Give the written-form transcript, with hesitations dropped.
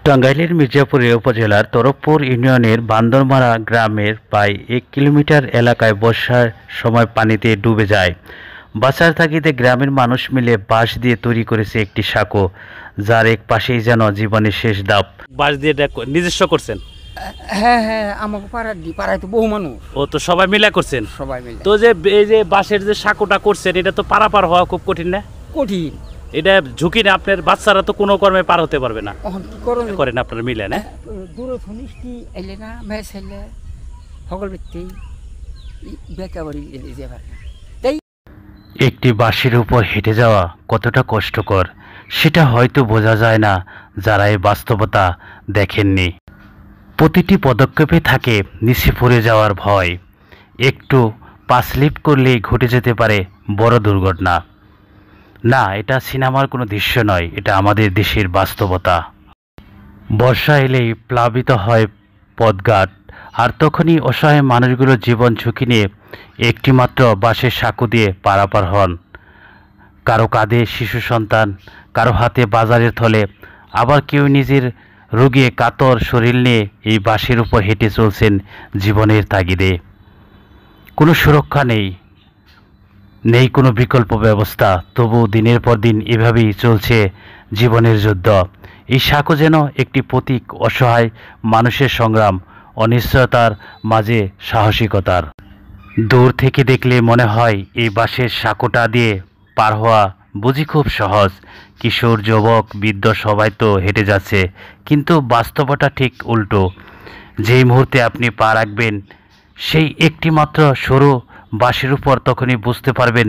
টাঙ্গাইলের মির্জাপুর উপজেলার তরফপুর ইউনিয়নের বান্দরমারা গ্রামের প্রায় ১ কিলোমিটার এলাকায় বর্ষার সময় পানিতে ডুবে যায়। বাঁচার তাগিদে গ্রামের মানুষ মিলে বাঁশ দিয়ে তৈরি করেছে একটি সাঁকো, যার এক পাশেই যেন জীবনের শেষ ধাপ। বাঁশ দিয়ে নিজস্ব করছেন? হ্যাঁ হ্যাঁ, আমাকে পাড়ায় তো বহু মানুষ। ও তো সবাই মিলে করছেন? সবাই মিলে। তো যে এই যে বাঁশের যে সাঁকোটা করছেন, এটা তো পারাপার হওয়া খুব কঠিন না? কঠিন। এটা ঝুঁকি না? আপনার বাচ্চারা তো কোনো কর্মে পার হতে পারবে না। করেন আপনারা মিলে না? দূরে মিষ্টি এলে না মেস এলে সকল ব্যক্তি বেকাবাড়ি যাবার না। তাই একটি বাঁশের উপর হেঁটে যাওয়া কতটা কষ্টকর সেটা হয়তো বোঝা যায় না যারা এই বাস্তবতা দেখেননি। প্রতিটি পদক্ষেপে থাকে নিচে পড়ে যাওয়ার ভয়। একটু পা স্লিপ করলেই ঘটে যেতে পারে বড় দুর্ঘটনা। না, এটা সিনেমার কোনো দৃশ্য নয়, এটা আমাদের দেশের বাস্তবতা। বর্ষা এলেই প্লাবিত হয় পথঘাট, আর তখনই অসহায় মানুষগুলো জীবন ঝুঁকি নিয়ে একটিমাত্র বাঁশের সাঁকো দিয়ে পারাপার হন। কারো কাঁধে শিশু সন্তান, কারো হাতে বাজারের থলে, আবার কেউ নিজের রোগে কাতর শরীর নিয়ে এই বাঁশের উপর হেঁটে চলছেন জীবনের তাগিদে। কোনো সুরক্ষা নেই কোনো বিকল্প ব্যবস্থা, তবু দিনের পর দিন এভাবেই চলছে জীবনের যুদ্ধ। এই সাঁকো যেন একটি প্রতীক অসহায় মানুষের সংগ্রাম, অনিশ্চয়তার মাঝে সাহসিকতার। দূর থেকে দেখলে মনে হয় এই বাঁশের সাঁকোটা দিয়ে পার হওয়া বুঝি খুব সহজ, কিশোর যুবক বৃদ্ধ সবাই তো হেঁটে যাচ্ছে, কিন্তু বাস্তবতা ঠিক উল্টো। যেই মুহূর্তে আপনি পা রাখবেন সেই একটি মাত্র সরু বাঁশের উপর, তখনই বুঝতে পারবেন